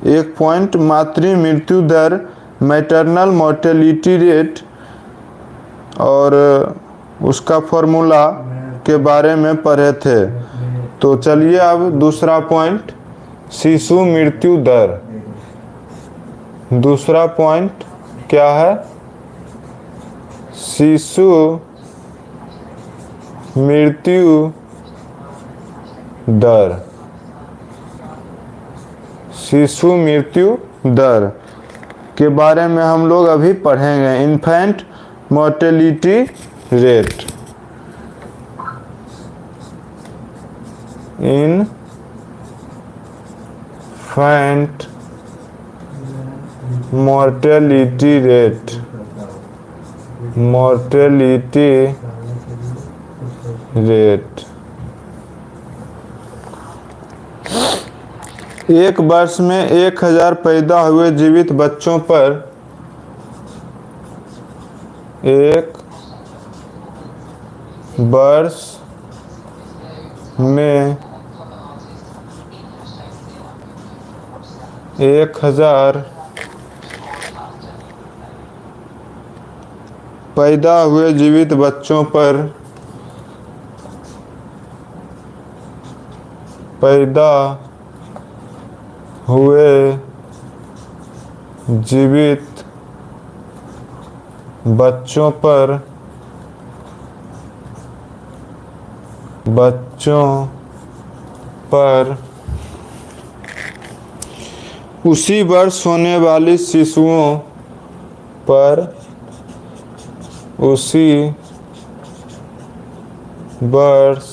एक पॉइंट मातृ मृत्यु दर, मैटरनल मोर्टेलिटी रेट और उसका फॉर्मूला के बारे में पढ़े थे। तो चलिए अब दूसरा पॉइंट, शिशु मृत्यु दर। दूसरा पॉइंट क्या है? शिशु मृत्यु दर। शिशु मृत्यु दर के बारे में हम लोग अभी पढ़ेंगे। Infant mortality rate, infant mortality rate, mortality rate. एक वर्ष में 1000 पैदा हुए जीवित बच्चों पर एक वर्ष में 1000 पैदा हुए जीवित बच्चों पर पैदा हुए जीवित बच्चों पर उसी वर्ष होने वाली शिशुओं पर उसी वर्ष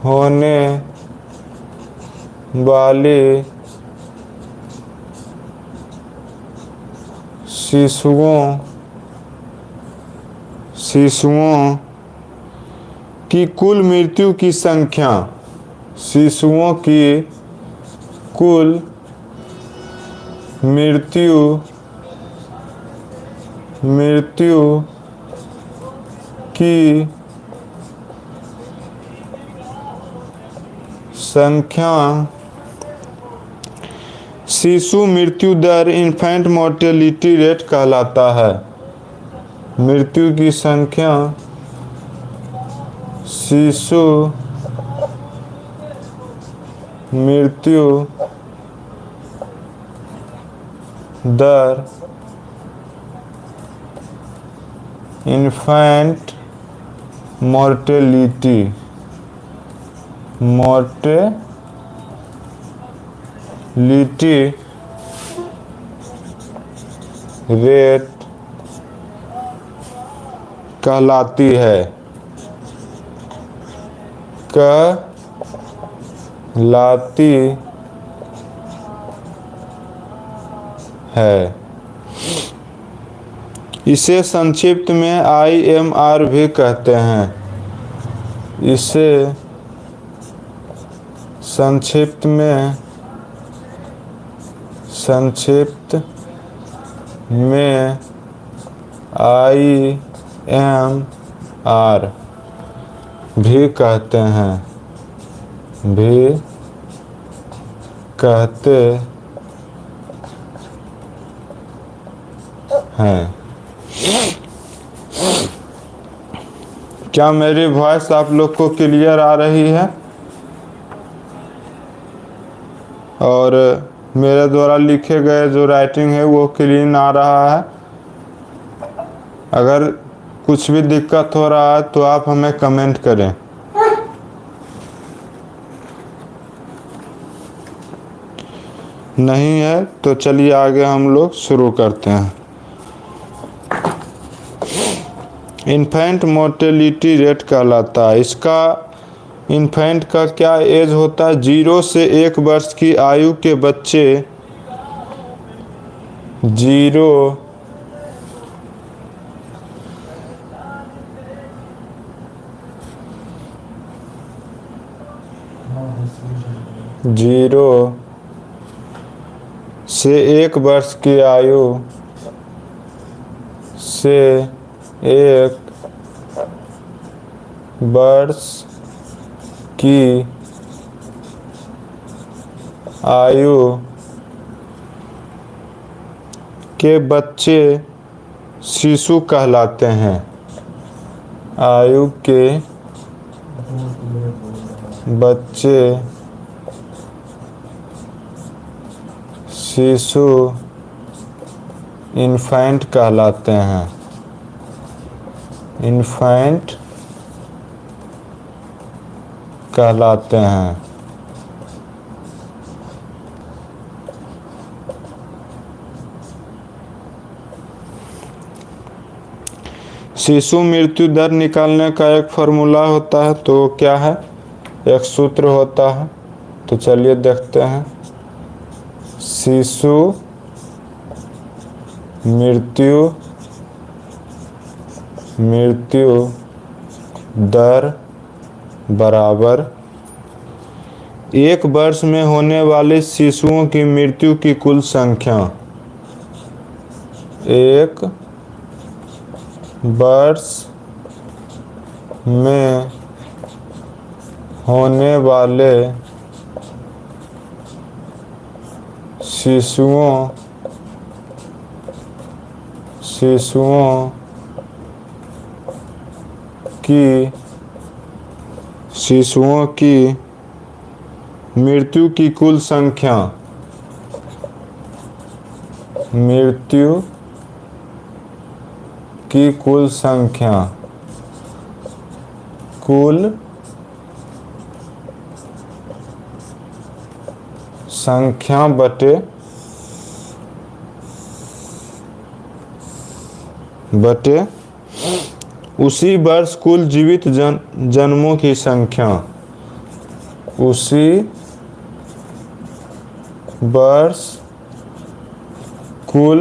होने वाली शिशुओं की कुल मृत्यु की संख्या, शिशुओं की कुल मृत्यु की संख्या, शिशु मृत्यु दर, इन्फेंट मोर्टेलिटी रेट कहलाता है। मृत्यु की संख्या, शिशु मृत्यु दर, इन्फेंट मोर्टेलिटी रेट कहलाती है। इसे संक्षिप्त में IMR भी कहते हैं। इसे संक्षिप्त में IMR भी कहते हैं। क्या मेरी वॉइस आप लोग को क्लियर आ रही है? और मेरे द्वारा लिखे गए जो राइटिंग है वो क्लीन आ रहा है? अगर कुछ भी दिक्कत हो रहा है तो आप हमें कमेंट करें। नहीं है तो चलिए आगे हम लोग शुरू करते हैं। इन्फेंट मोर्टेलिटी रेट कहलाता है। इसका इन्फेंट का क्या एज होता है? 0 से 1 वर्ष की आयु के बच्चे 0 से 1 वर्ष की आयु से 1 वर्ष की आयु के बच्चे शिशु कहलाते हैं। आयु के बच्चे शिशु इन्फेंट कहलाते हैं। इन्फेंट कहलाते हैं। शिशु मृत्यु दर निकालने का एक फॉर्मूला होता है, तो क्या है? एक सूत्र होता है, तो चलिए देखते हैं। शिशु मृत्यु दर बराबर एक वर्ष में होने वाले शिशुओं की मृत्यु की कुल संख्या। एक वर्ष में होने वाले शिशुओं की मृत्यु की कुल संख्या। मृत्यु की कुल संख्या कुल संख्या बटे उसी वर्ष कुल जीवित जन्मों की संख्या। उसी वर्ष कुल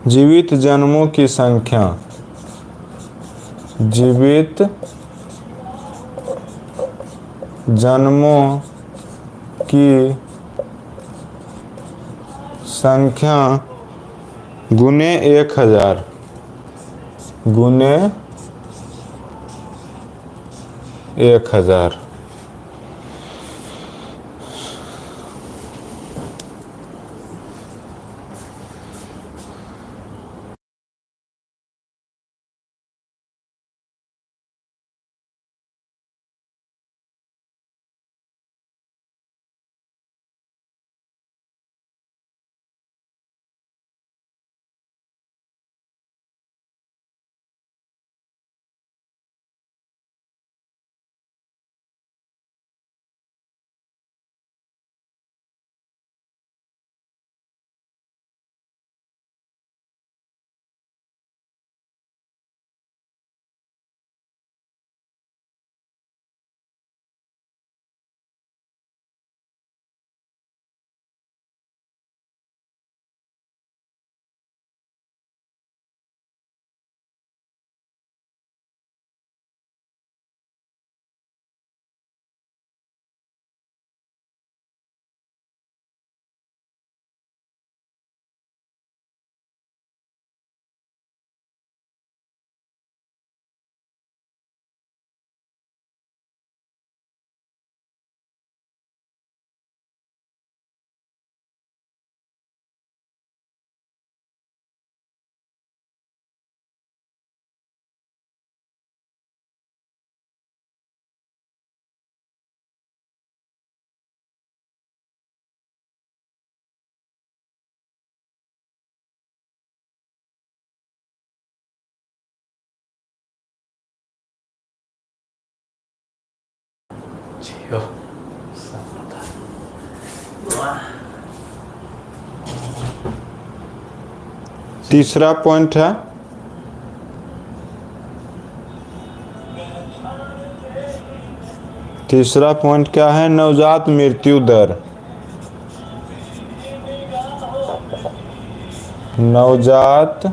जीवित जन्मों की संख्या। जीवित जन्मों की संख्या गुने 1000 गुने 1000। तीसरा पॉइंट है तीसरा पॉइंट क्या है? नवजात मृत्यु दर। नवजात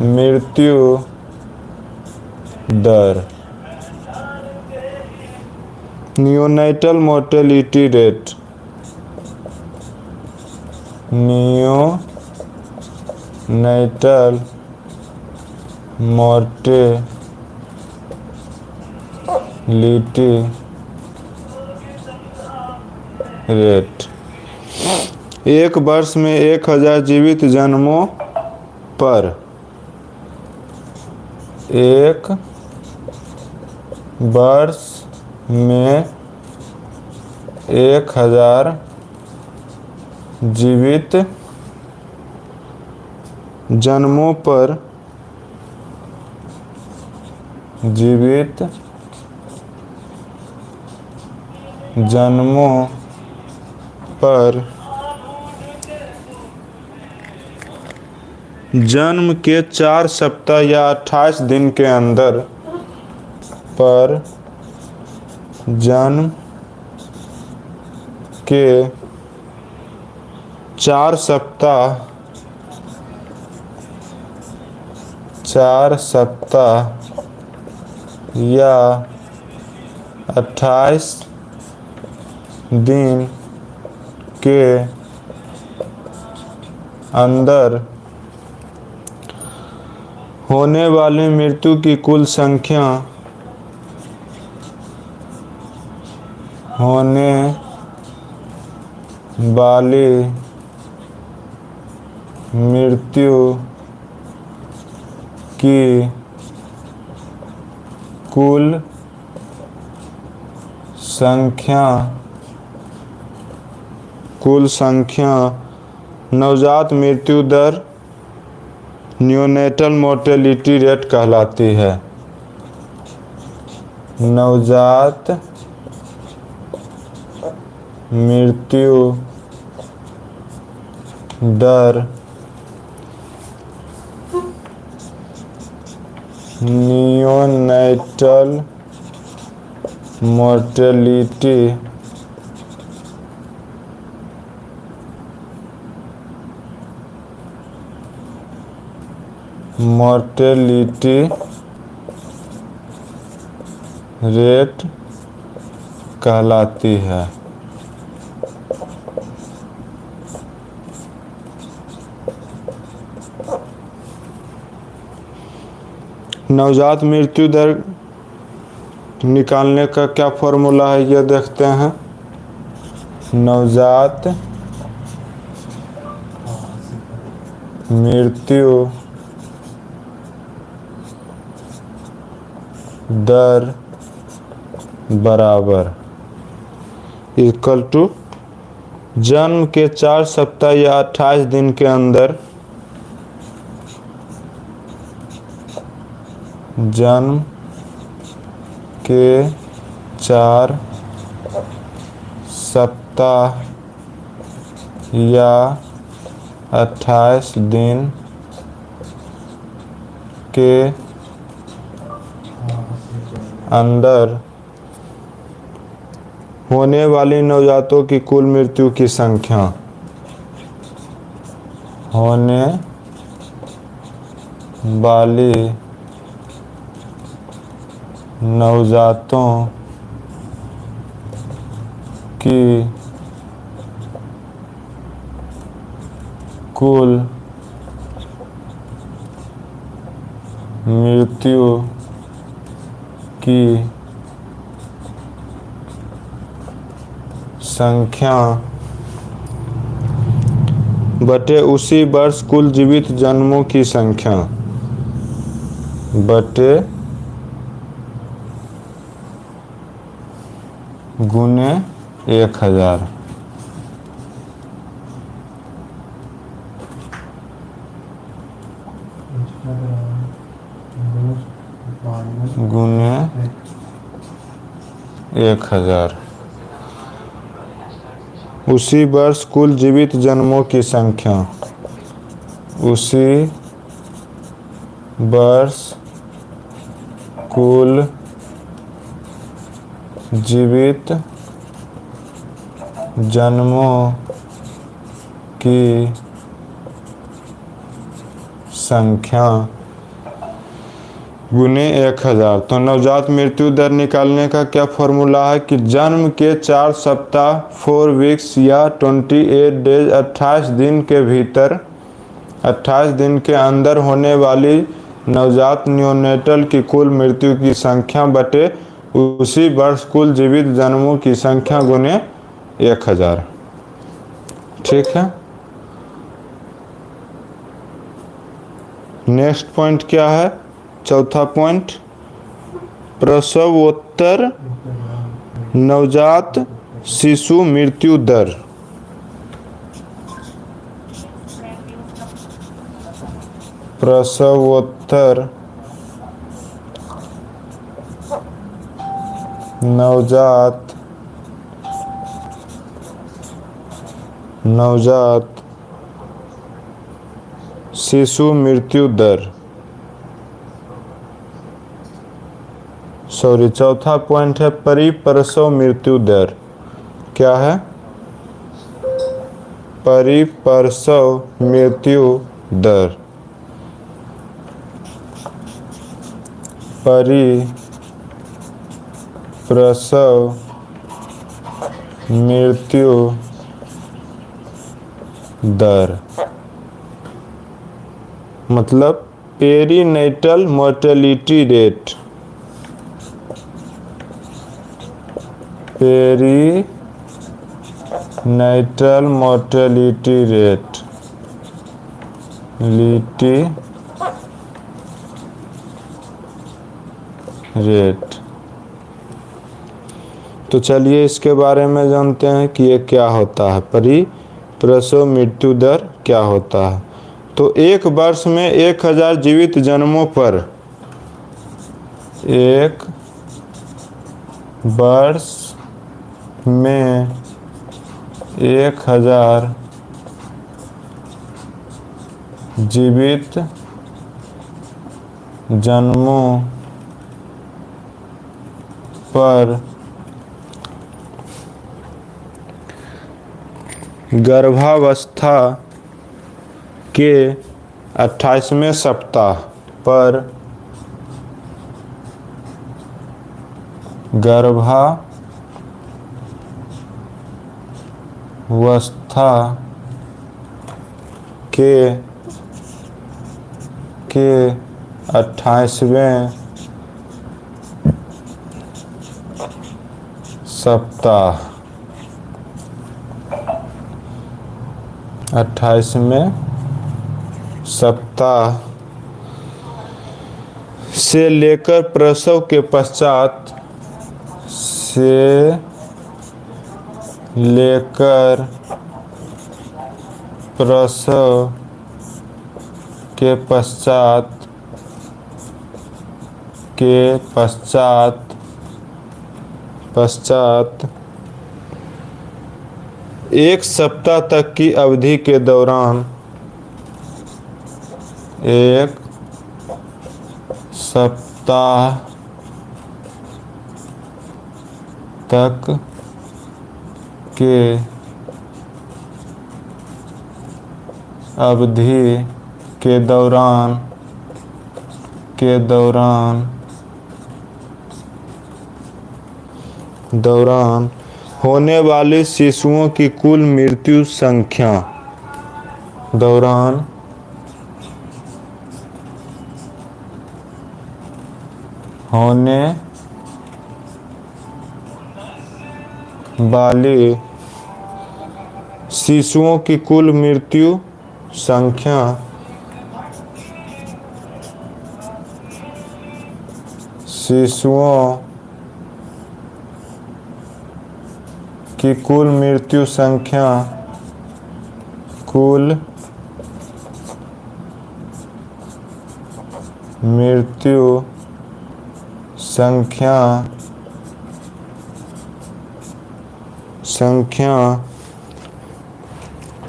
मृत्यु दर। Neonatal mortality rate. Neonatal mortality rate. एक वर्ष में 1000 जीवित जन्मों पर एक वर्ष में 1000 जीवित जन्मों पर जीवित जन्मों पर जन्म के 4 सप्ताह या 28 दिन के अंदर पर जन्म के 4 सप्ताह या 28 दिन के अंदर होने वाली मृत्यु की कुल संख्या होने वाली मृत्यु की कुल संख्या नवजात मृत्यु दर न्यूनेटल मोर्टेलिटी रेट कहलाती है। नवजात मृत्यु दर नियोनेटल मोर्टेलिटी रेट कहलाती है। नवजात मृत्यु दर निकालने का क्या फॉर्मूला है ये देखते हैं। नवजात मृत्यु दर बराबर इक्वल टू जन्म के 4 सप्ताह या 28 दिन के अंदर जन्म के 4 सप्ताह या 28 दिन के अंदर होने वाली नवजातों की कुल मृत्यु की संख्या होने वाली नवजातों की कुल मृत्यु की संख्या बटे उसी वर्ष कुल जीवित जन्मों की संख्या बटे गुने 1000 गुने 1000 उसी वर्ष कुल जीवित जन्मों की संख्या उसी वर्ष कुल जीवित जन्मों की संख्या गुने 1000। तो नवजात मृत्यु दर निकालने का क्या फॉर्मूला है कि जन्म के 4 सप्ताह 4 वीक्स या 28 डेज 28 दिन के भीतर 28 दिन के अंदर होने वाली नवजात न्यूनेटल की कुल मृत्यु की संख्या बटे उसी वर्ष कुल जीवित जन्मों की संख्या गुने 1000। ठीक है, नेक्स्ट पॉइंट क्या है? चौथा पॉइंट, प्रसवोत्तर नवजात शिशु मृत्यु दर। प्रसवोत्तर नवजात शिशु मृत्यु दर। सॉरी, चौथा पॉइंट है परिप्रसव मृत्यु दर। क्या है? परिप्रसव मृत्यु दर। परिप्रसव मृत्यु दर मतलब perinatal mortality rate. Perinatal mortality rate. तो चलिए इसके बारे में जानते हैं कि ये क्या होता है, परिप्रसव मृत्यु दर क्या होता है। तो एक वर्ष में 1000 जीवित जन्मों पर, एक वर्ष में 1000 जीवित जन्मों पर गर्भावस्था के 28वें सप्ताह पर गर्भावस्था के 28वें सप्ताह 28वें सप्ताह से लेकर प्रसव के पश्चात प्रसव के पश्चात 1 सप्ताह तक की अवधि के दौरान, 1 सप्ताह तक के अवधि के दौरान होने वाली शिशुओं की कुल मृत्यु संख्या, दौरान होने वाली शिशुओं की कुल मृत्यु संख्या शिशुओं की कुल मृत्यु संख्या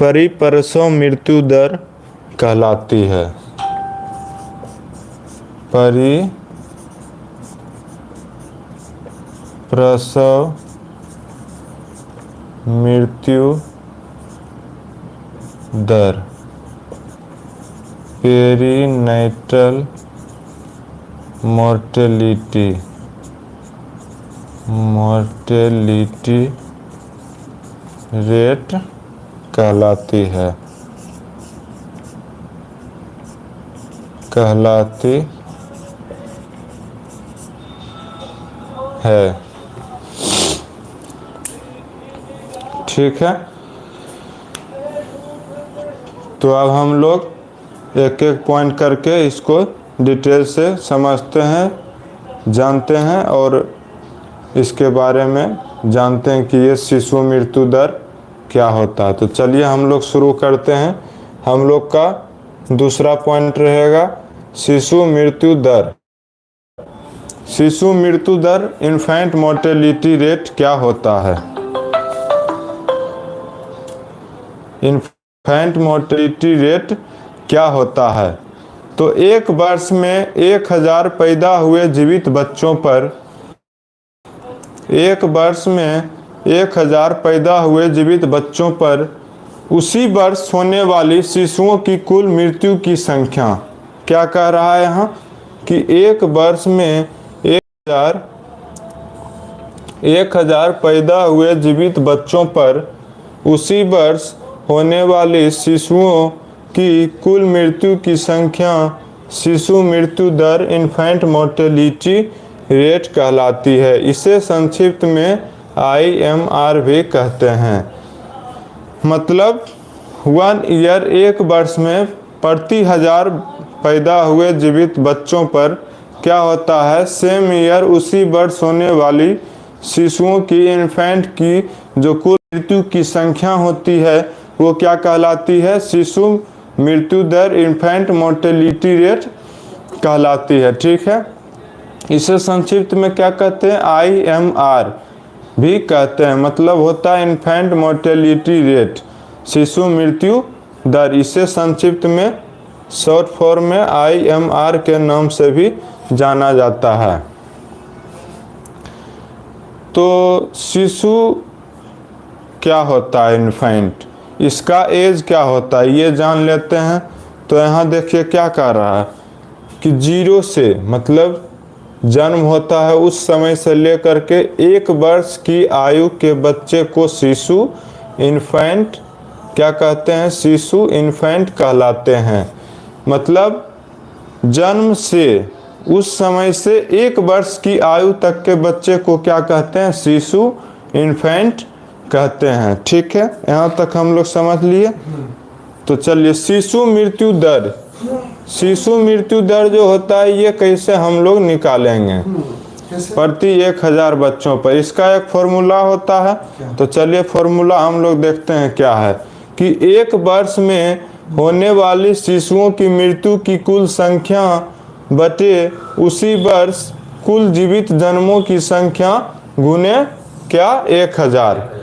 परिप्रसव मृत्यु दर कहलाती है। परिप्रसव मृत्यु दर, पेरीनेटल मोर्टेलिटी रेट कहलाती है। ठीक है, तो अब हम लोग एक एक पॉइंट करके इसको डिटेल से समझते हैं, जानते हैं और इसके बारे में जानते हैं कि ये शिशु मृत्यु दर क्या होता है। तो चलिए हम लोग शुरू करते हैं। हम लोग का दूसरा पॉइंट रहेगा शिशु मृत्यु दर। शिशु मृत्यु दर इन्फेंट मोर्टेलिटी रेट क्या होता है? इन्फेंट मोर्टेलिटी रेट क्या होता है? तो एक वर्ष में 1000 पैदा हुए जीवित बच्चों पर, एक वर्ष में 1000 पैदा हुए जीवित बच्चों पर उसी वर्ष होने वाली शिशुओं की कुल मृत्यु की संख्या, क्या कह रहा है यहाँ कि एक वर्ष में 1000 पैदा हुए जीवित बच्चों पर उसी वर्ष होने वाली शिशुओं की कुल मृत्यु की संख्या शिशु मृत्यु दर इन्फेंट मोर्टेलिटी रेट कहलाती है। इसे संक्षिप्त में IMR भी कहते हैं। मतलब 1 ईयर, एक वर्ष में प्रति 1000 पैदा हुए जीवित बच्चों पर क्या होता है, सेम ईयर उसी वर्ष होने वाली शिशुओं की, इन्फेंट की जो कुल मृत्यु की संख्या होती है वो क्या कहलाती है, शिशु मृत्यु दर इन्फेंट मोर्टेलिटी रेट कहलाती है। ठीक है, इसे संक्षिप्त में क्या कहते हैं, IMR भी कहते हैं। मतलब होता है इन्फेंट मोर्टेलिटी रेट, शिशु मृत्यु दर। इसे संक्षिप्त में शॉर्ट फॉर्म में IMR के नाम से भी जाना जाता है। तो शिशु क्या होता है, इन्फेंट, इसका एज क्या होता है ये जान लेते हैं। तो यहाँ देखिए क्या कह रहा है कि 0 से, मतलब जन्म होता है उस समय से लेकर के 1 वर्ष की आयु के बच्चे को शिशु इन्फेंट क्या कहते हैं, शिशु इन्फेंट कहलाते हैं। मतलब जन्म से उस समय से 1 वर्ष की आयु तक के बच्चे को क्या कहते हैं, शिशु इन्फेंट कहते हैं। ठीक है, यहाँ तक हम लोग समझ लिए। तो चलिए शिशु मृत्यु दर, शिशु मृत्यु दर जो होता है ये कैसे हम लोग निकालेंगे प्रति 1000 बच्चों पर, इसका एक फॉर्मूला होता है। तो चलिए फॉर्मूला हम लोग देखते हैं क्या है कि 1 वर्ष में होने वाली शिशुओं की मृत्यु की कुल संख्या बटे उसी वर्ष कुल जीवित जन्मों की संख्या गुने क्या, 1000।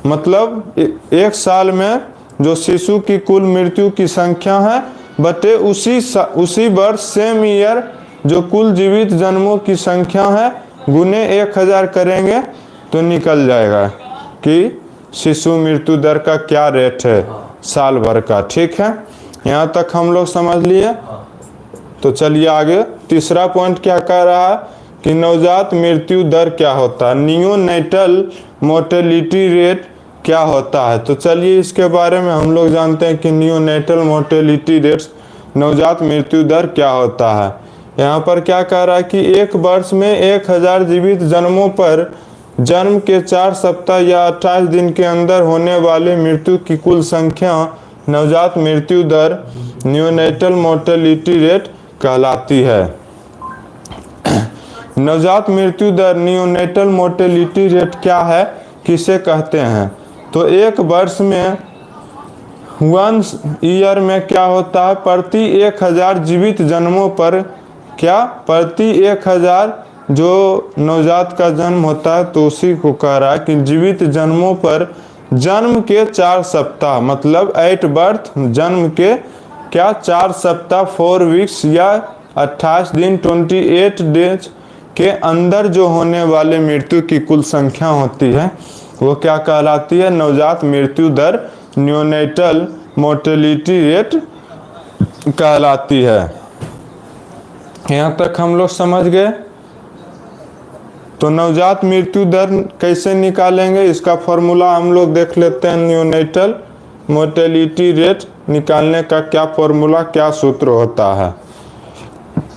मतलब 1 साल में जो शिशु की कुल मृत्यु की संख्या है बटे उसी वर्ष सेम ईयर जो कुल जीवित जन्मों की संख्या है गुने 1000 करेंगे तो निकल जाएगा कि शिशु मृत्यु दर का क्या रेट है साल भर का। ठीक है, यहाँ तक हम लोग समझ लिए। तो चलिए आगे तीसरा पॉइंट क्या कह रहा है कि नवजात मृत्यु दर क्या होता है, नियोनेटल मोर्टेलिटी रेट क्या होता है। तो चलिए इसके बारे में हम लोग जानते हैं कि नियोनेटल मोर्टेलिटी रेट, नवजात मृत्यु दर क्या होता है। यहाँ पर क्या कह रहा है कि 1 वर्ष में 1000 जीवित जन्मों पर जन्म के 4 सप्ताह या 28 दिन के अंदर होने वाले मृत्यु की कुल संख्या नवजात मृत्यु दर नियोनेटल मोर्टेलिटी रेट कहलाती है। नवजात मृत्यु दर नियोनेटल मोर्टेलिटी रेट क्या है, किसे कहते हैं। तो 1 वर्ष में 1 ईयर में क्या होता है, प्रति 1000 जीवित जन्मों पर क्या, प्रति 1000 जो नवजात का जन्म होता है तो उसी को कह रहा है कि जीवित जन्मों पर जन्म के 4 सप्ताह, मतलब एट बर्थ, जन्म के क्या 4 सप्ताह 4 वीक्स या 28 दिन 28 डेज के अंदर जो होने वाले मृत्यु की कुल संख्या होती है वो क्या कहलाती है, नवजात मृत्यु दर नियोनेटल मोर्टेलिटी रेट कहलाती है। यहाँ तक हम लोग समझ गए। तो नवजात मृत्यु दर कैसे निकालेंगे, इसका फॉर्मूला हम लोग देख लेते हैं। नियोनेटल मोर्टेलिटी रेट निकालने का क्या फॉर्मूला, क्या सूत्र होता है।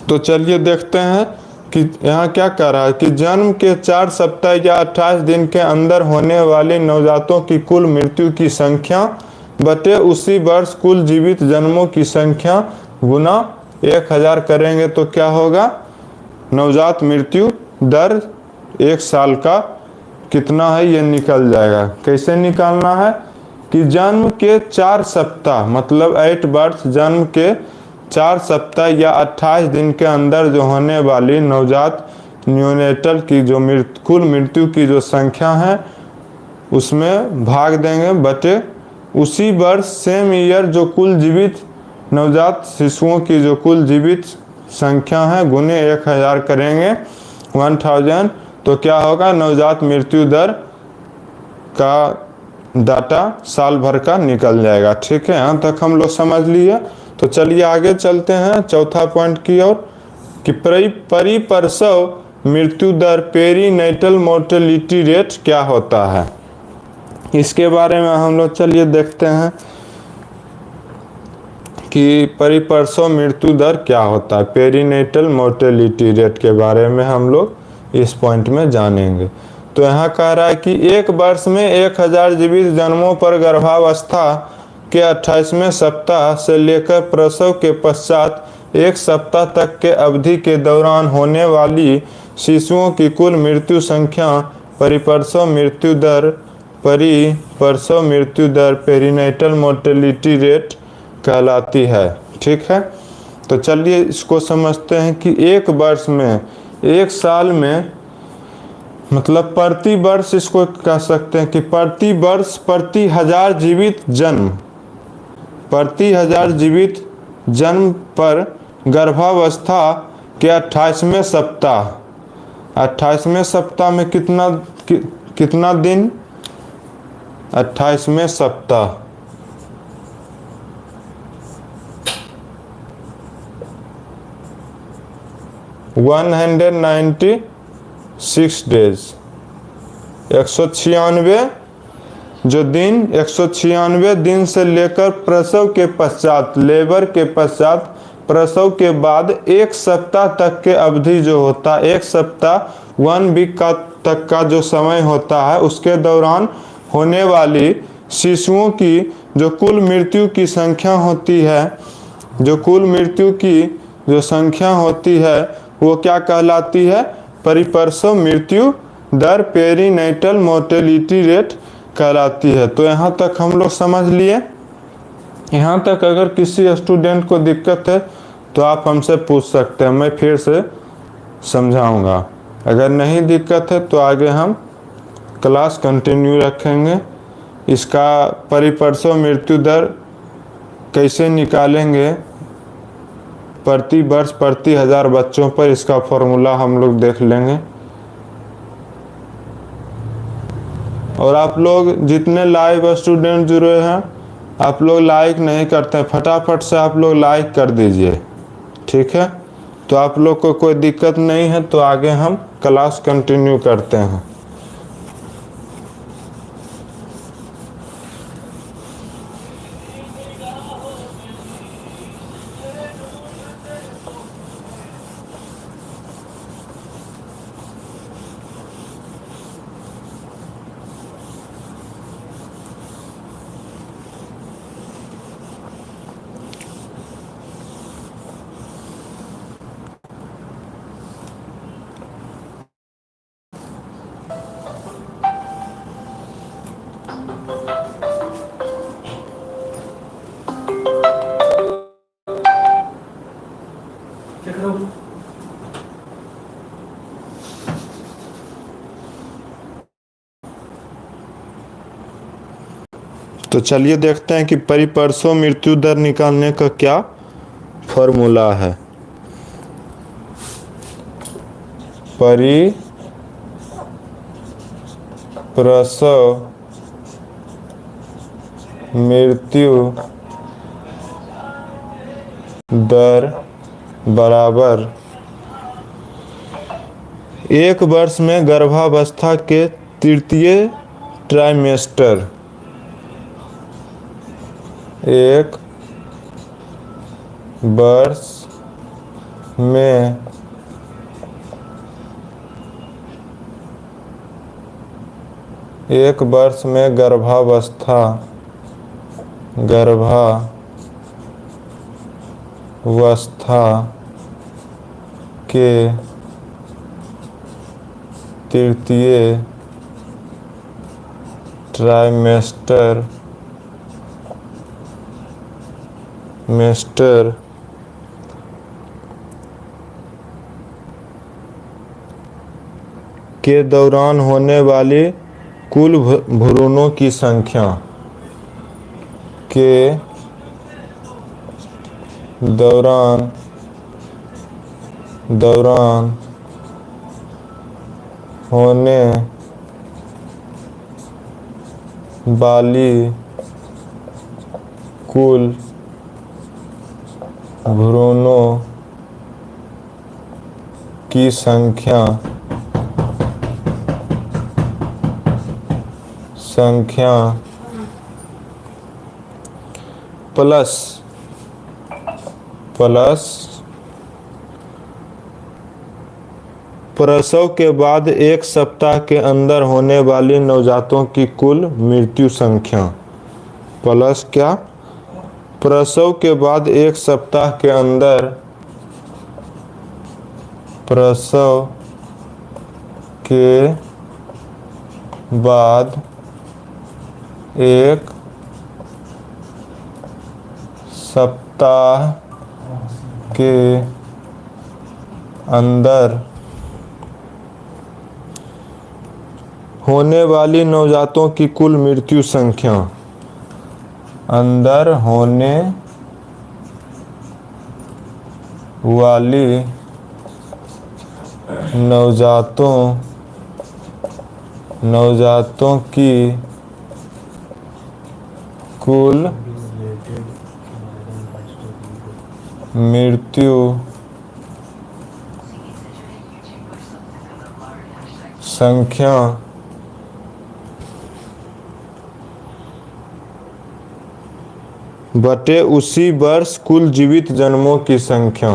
तो चलिए देखते हैं। कि यहाँ क्या कह रहा है कि जन्म के 4 सप्ताह या 28 दिन के अंदर होने वाले नवजातों की कुल मृत्यु की संख्या बटे उसी वर्ष कुल जीवित जन्मों की संख्या गुना 1000 करेंगे तो क्या होगा? नवजात मृत्यु दर 1 साल का कितना है ये निकल जाएगा। कैसे निकालना है कि जन्म के 4 सप्ताह मतलब 8 वर्ष जन्म के 4 सप्ताह या 28 दिन के अंदर जो होने वाली नवजात न्यूनेटल की जो कुल मृत्यु की जो संख्या है उसमें भाग देंगे बटे उसी वर्ष सेम ईयर जो कुल जीवित नवजात शिशुओं की जो कुल जीवित संख्या है गुने 1000 करेंगे 1000 तो क्या होगा? नवजात मृत्यु दर का डाटा साल भर का निकल जाएगा। ठीक है, यहाँ तक हम लोग समझ लिए। तो चलिए आगे चलते हैं चौथा पॉइंट की ओर कि परिप्रसव मृत्यु दर पेरीनेटल मोर्टेलिटी रेट क्या होता है। इसके बारे में हम लोग चलिए देखते हैं कि परिप्रसव मृत्यु दर क्या होता है। पेरीनेटल मोर्टेलिटी रेट के बारे में हम लोग इस पॉइंट में जानेंगे। तो यहाँ कह रहा है कि एक वर्ष में 1000 जीवित जन्मों पर गर्भावस्था के 28वें सप्ताह से लेकर प्रसव के पश्चात 1 सप्ताह तक के अवधि के दौरान होने वाली शिशुओं की कुल मृत्यु संख्या परिप्रसव मृत्यु दर पेरीनेटल मोर्टेलिटी रेट कहलाती है। ठीक है, तो चलिए इसको समझते हैं कि एक वर्ष में 1 साल में मतलब प्रति वर्ष इसको कह सकते हैं कि प्रति वर्ष प्रति 1000 जीवित जन्म पर गर्भावस्था के 28वें सप्ताह में कितना दिन? 28वें सप्ताह 196 डेज 196 जो दिन 196 दिन से लेकर प्रसव के पश्चात लेबर के पश्चात प्रसव के बाद 1 सप्ताह तक के अवधि जो होता है 1 सप्ताह 1 वीक तक का जो समय होता है उसके दौरान होने वाली शिशुओं की जो कुल मृत्यु की संख्या होती है वो क्या कहलाती है? परिप्रसव मृत्यु दर पेरीनेटल मोर्टेलिटी रेट कहलाती है। तो यहाँ तक हम लोग समझ लिए। यहाँ तक अगर किसी स्टूडेंट को दिक्कत है तो आप हमसे पूछ सकते हैं, मैं फिर से समझाऊंगा। अगर नहीं दिक्कत है तो आगे हम क्लास कंटिन्यू रखेंगे। इसका परिप्रसव मृत्यु दर कैसे निकालेंगे प्रति वर्ष प्रति 1000 बच्चों पर, इसका फॉर्मूला हम लोग देख लेंगे। और आप लोग जितने लाइव स्टूडेंट जुड़े हैं आप लोग लाइक नहीं करते हैं, फटाफट से आप लोग लाइक कर दीजिए। ठीक है, तो आप लोग को कोई दिक्कत नहीं है तो आगे हम क्लास कंटिन्यू करते हैं। तो चलिए देखते हैं कि परिप्रसव मृत्यु दर निकालने का क्या फॉर्मूला है। परिप्रसव मृत्यु दर बराबर 1 वर्ष में गर्भावस्था के तृतीय ट्राइमेस्टर 1 वर्ष में एक वर्ष में गर्भावस्था के तृतीय ट्राइमेस्टर के दौरान होने वाली कुल भ्रूणों की संख्या के दौरान होने वाली कुल भ्रूणों की संख्या प्लस प्रसव के बाद एक सप्ताह के अंदर होने वाली नवजातों की कुल मृत्यु संख्या प्लस क्या? प्रसव के बाद एक सप्ताह के अंदर प्रसव के बाद एक सप्ताह के अंदर होने वाली नवजातों की कुल मृत्यु संख्या अंदर होने वाली नवजातों की कुल मृत्यु संख्या बटे उसी वर्ष कुल जीवित जन्मों की संख्या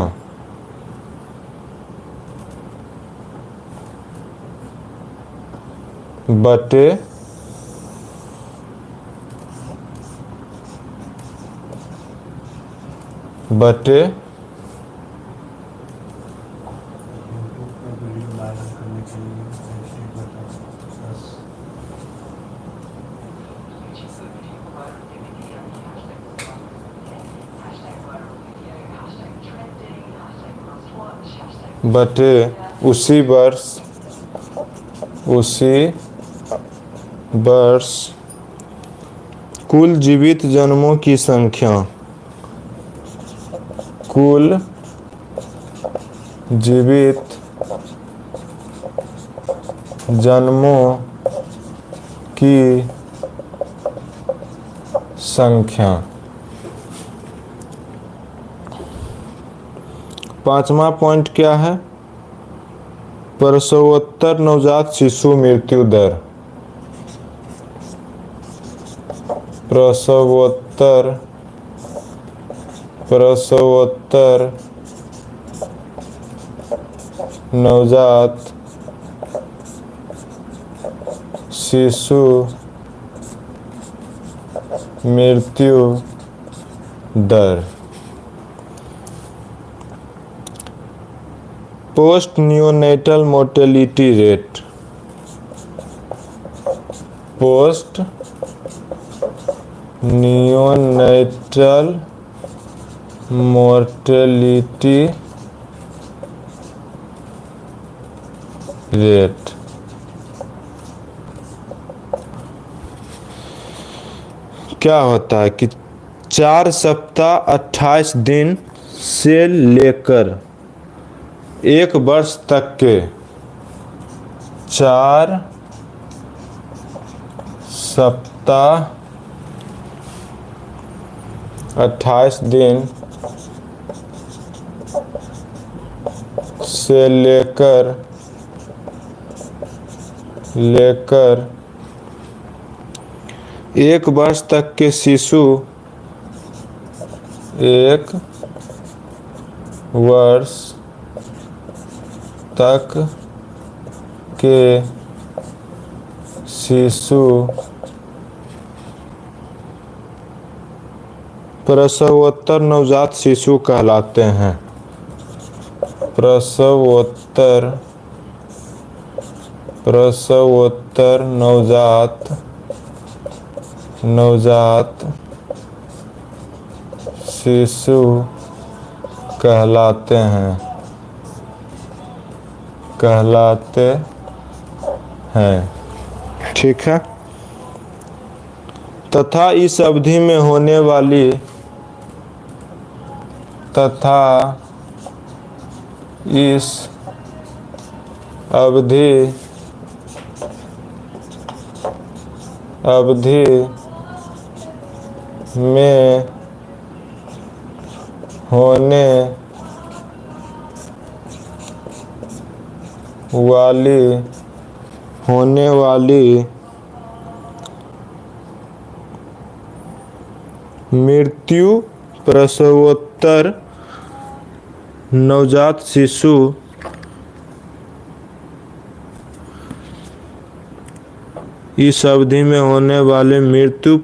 बटे उसी वर्ष कुल जीवित जन्मों की संख्या कुल जीवित जन्मों की संख्या। पांचवा पॉइंट क्या है? प्रसवोत्तर नवजात शिशु मृत्यु दर। प्रसवोत्तर नवजात शिशु मृत्यु दर। Post neonatal mortality rate. Post neonatal mortality rate क्या होता है कि 4 सप्ताह 28 दिन से लेकर 1 वर्ष तक के 4 सप्ताह 28 दिन से लेकर 1 वर्ष तक के शिशु 1 वर्ष तक के शिशु प्रसवोत्तर नवजात शिशु कहलाते हैं। प्रसवोत्तर नवजात शिशु कहलाते हैं। ठीक है। तथा इस अवधि में होने वाली अवधि में होने वाली मृत्यु प्रसवोत्तर नवजात शिशु इस अवधि में होने वाली मृत्यु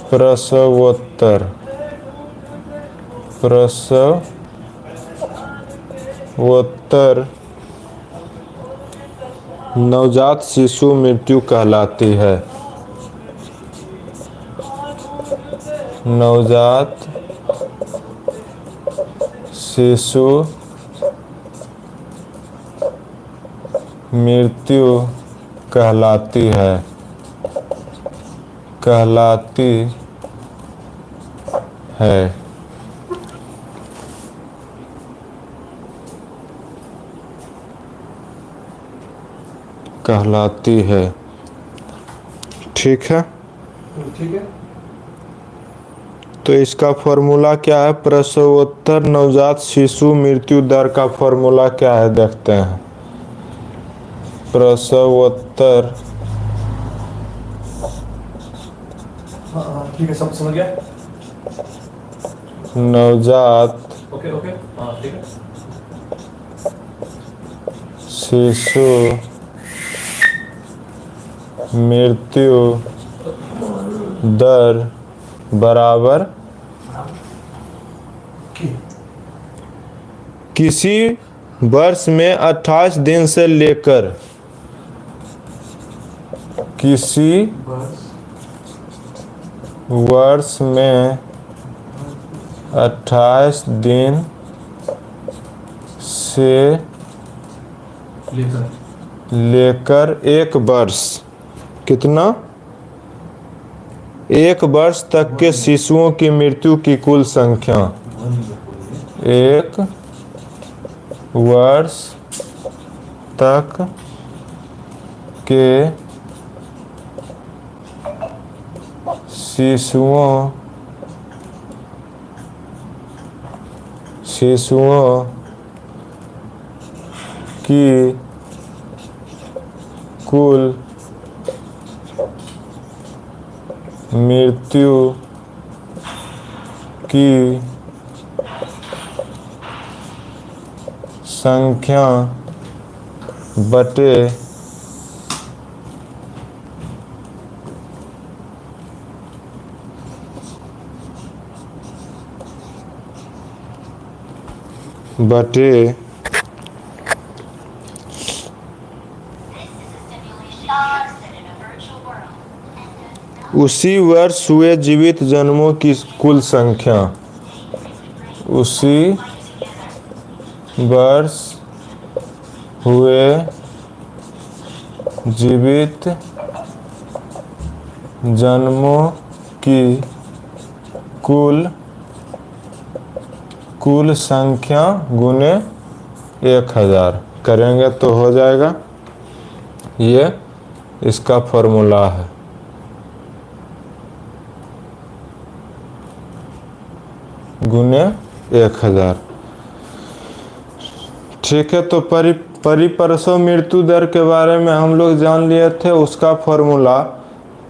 प्रसवोत्तर नवजात शिशु मृत्यु कहलाती है। नवजात शिशु मृत्यु कहलाती है। कहलाती है। ठीक है। तो इसका फॉर्मूला क्या है? प्रसवोत्तर नवजात शिशु मृत्यु दर का फॉर्मूला क्या है देखते हैं। प्रसवोत्तर ठीक है, सब समझ गया। नवजात ओके ठीक है। शिशु मृत्यु दर बराबर किसी वर्ष में 28 दिन से लेकर किसी वर्ष में 28 दिन से लेकर एक वर्ष, कितना? एक वर्ष तक के शिशुओं की मृत्यु की कुल संख्या। एक वर्ष तक के शिशुओं की कुल मृत्यु की संख्या बटे उसी वर्ष हुए जीवित जन्मों की कुल संख्या। उसी वर्ष हुए जीवित जन्मों की कुल संख्या गुने 1000 करेंगे तो हो जाएगा। ये इसका फॉर्मूला है। गुने 1000। ठीक है। तो परिप्रसव मृत्यु दर के बारे में हम लोग जान लिए थे, उसका फॉर्मूला।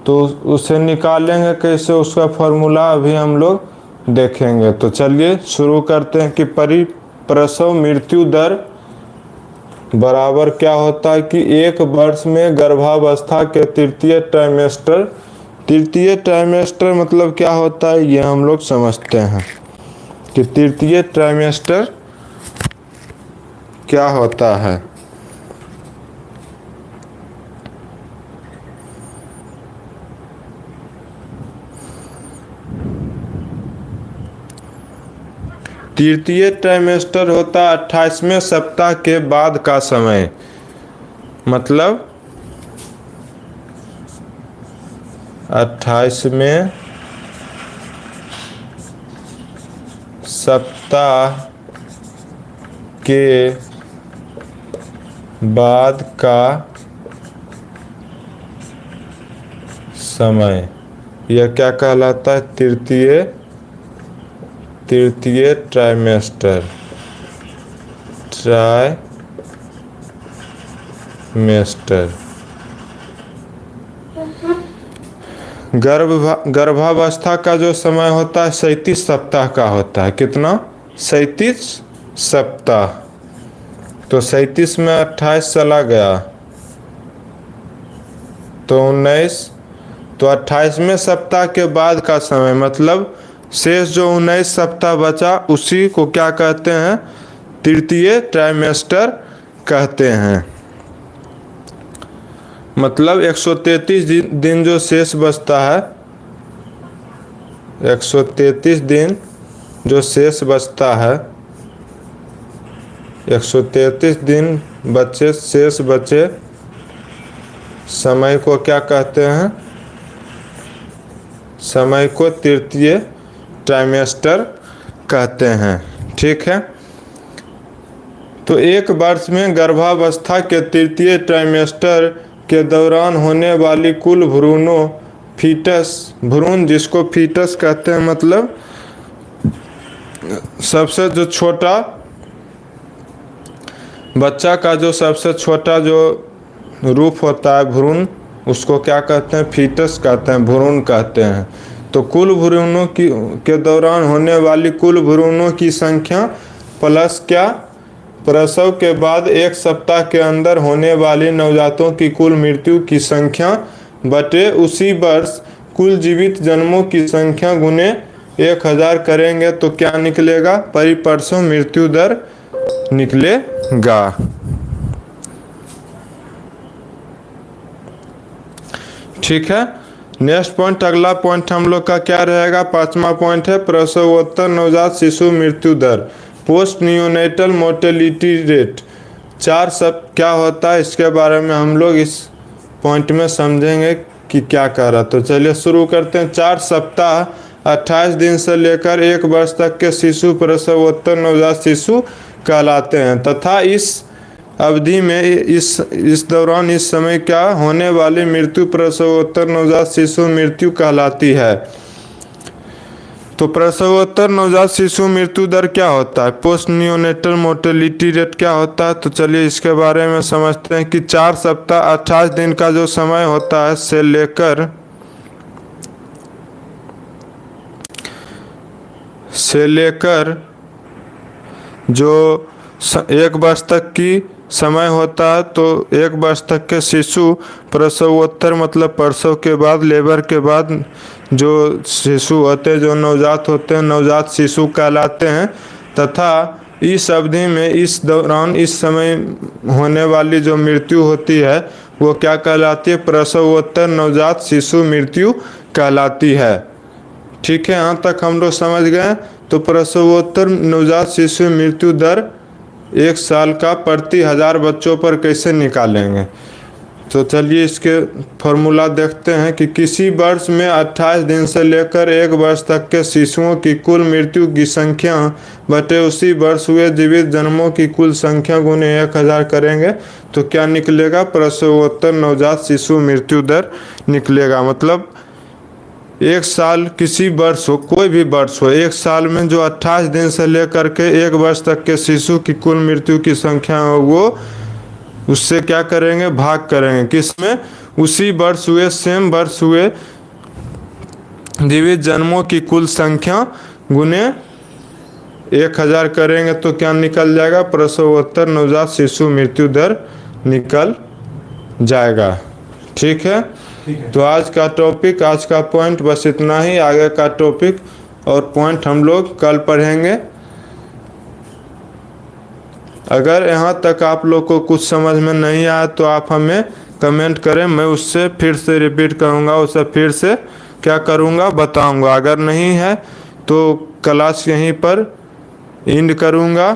तो उसे निकालेंगे कैसे, उसका फॉर्मूला अभी हम लोग देखेंगे। तो चलिए शुरू करते हैं कि परिप्रसव मृत्यु दर बराबर क्या होता है कि एक वर्ष में गर्भावस्था के तृतीय ट्राइमेस्टर मतलब क्या होता है ये हम लोग समझते हैं कि तृतीय ट्राइमेस्टर क्या होता है। तृतीय ट्राइमेस्टर होता है 28वें सप्ताह के बाद का समय, मतलब 28वें सप्ताह के बाद का समय, यह क्या कहलाता है? तृतीय ट्राइमेस्टर गर्भावस्था का जो समय होता है 37 सप्ताह का होता है। कितना? 37 सप्ताह। तो 37 में 28 चला गया तो 19, तो 28वें सप्ताह के बाद का समय, मतलब शेष जो 19 सप्ताह बचा उसी को क्या कहते हैं? तृतीय ट्राइमेस्टर कहते हैं। मतलब 133 दिन जो शेष बचता है, 133 दिन जो शेष बचता है, 133 दिन शेष बचे समय को क्या कहते हैं? समय को तृतीय ट्राइमेस्टर कहते हैं। ठीक है, तो एक वर्ष में गर्भावस्था के तृतीय ट्राइमेस्टर के दौरान होने वाली कुल भ्रूणों, भ्रूण जिसको फीटस कहते हैं, मतलब सबसे जो छोटा बच्चा का जो सबसे छोटा जो रूप होता है भ्रूण, उसको क्या कहते हैं? फीटस कहते हैं, भ्रूण कहते हैं। तो कुल भ्रूणों के दौरान होने वाली कुल भ्रूणों की संख्या प्लस क्या? प्रसव के बाद एक सप्ताह के अंदर होने वाली नवजातों की कुल मृत्यु की संख्या बटे उसी वर्ष कुल जीवित जन्मों की संख्या गुने 1000 करेंगे तो क्या निकलेगा? परिप्रसव मृत्यु दर निकलेगा। ठीक है, नेक्स्ट पॉइंट, अगला पॉइंट हम लोग का क्या रहेगा? 5वां पॉइंट है प्रसवोत्तर नवजात शिशु मृत्यु दर, पोस्ट नियोनेटल मोर्टेलिटी रेट। 4 सब क्या होता है इसके बारे में हम लोग इस पॉइंट में समझेंगे कि क्या कह रहा। तो चलिए शुरू करते हैं। 4 सप्ताह 28 दिन से लेकर 1 वर्ष तक के शिशु प्रसवोत्तर नवजात शिशु कहलाते हैं तथा इस अवधि में इस दौरान इस समय क्या होने वाली मृत्यु प्रसवोत्तर नवजात शिशु मृत्यु कहलाती है। तो प्रसवोत्तर नवजात शिशु मृत्यु दर क्या होता है? पोस्ट नियोनेटल मोर्टेलिटी रेट क्या होता है? तो चलिए इसके बारे में समझते हैं कि 4 सप्ताह 28 दिन का जो समय होता है से लेकर जो 1 वर्ष तक की समय होता है, तो 1 वर्ष तक के शिशु प्रसवोत्तर मतलब प्रसव के बाद, लेबर के बाद जो शिशु होते हैं, जो नवजात होते हैं, नवजात शिशु कहलाते हैं तथा इस अवधि में इस दौरान इस समय होने वाली जो मृत्यु होती है वो क्या कहलाती है? प्रसवोत्तर नवजात शिशु मृत्यु कहलाती है। ठीक है, यहाँ तक हम लोग समझ गए। तो प्रसवोत्तर नवजात शिशु मृत्यु दर 1 साल का प्रति 1000 बच्चों पर कैसे निकालेंगे? तो चलिए इसके फॉर्मूला देखते हैं कि किसी वर्ष में 28 दिन से लेकर 1 वर्ष तक के शिशुओं की कुल मृत्यु की संख्या बटे उसी वर्ष हुए जीवित जन्मों की कुल संख्या गुने 1000 करेंगे तो क्या निकलेगा? प्रसवोत्तर नवजात शिशु मृत्यु दर निकलेगा। मतलब 1 साल, किसी वर्ष हो, कोई भी वर्ष हो, 1 साल में जो 28 दिन से लेकर के 1 वर्ष तक के शिशु की कुल मृत्यु की संख्या हो वो उससे क्या करेंगे? भाग करेंगे। किसमें? उसी वर्ष हुए, सेम वर्ष हुए जीवित जन्मों की कुल संख्या गुने 1000 करेंगे तो क्या निकल जाएगा, प्रसवोत्तर नवजात शिशु मृत्यु दर निकल जाएगा। ठीक है, ठीक है। तो आज का टॉपिक, आज का पॉइंट बस इतना ही। आगे का टॉपिक और पॉइंट हम लोग कल पढ़ेंगे। अगर यहाँ तक आप लोग को कुछ समझ में नहीं आया तो आप हमें कमेंट करें, मैं उससे फिर से रिपीट करूँगा, उससे फिर से क्या करूँगा बताऊँगा। अगर नहीं है तो क्लास यहीं पर एंड करूँगा।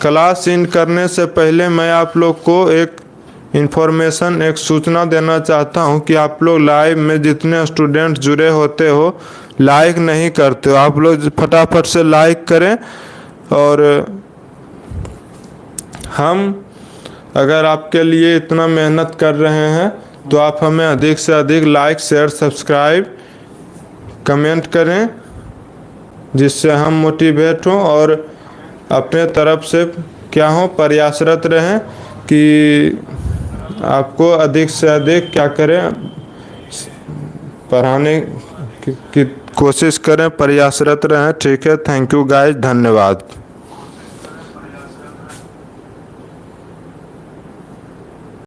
क्लास एंड करने से पहले मैं आप लोग को एक इन्फॉर्मेशन, एक सूचना देना चाहता हूँ कि आप लोग लाइव में जितने स्टूडेंट जुड़े होते हो लाइक नहीं करते हो। आप लोग फटाफट से लाइक करें, और हम अगर आपके लिए इतना मेहनत कर रहे हैं तो आप हमें अधिक से अधिक लाइक, शेयर, सब्सक्राइब, कमेंट करें, जिससे हम मोटिवेट हों और अपने तरफ से क्या हो प्रयासरत रहें कि आपको अधिक से अधिक क्या करें, पढ़ाने की कोशिश करें, प्रयासरत रहें। ठीक है, थैंक यू गाइस, धन्यवाद।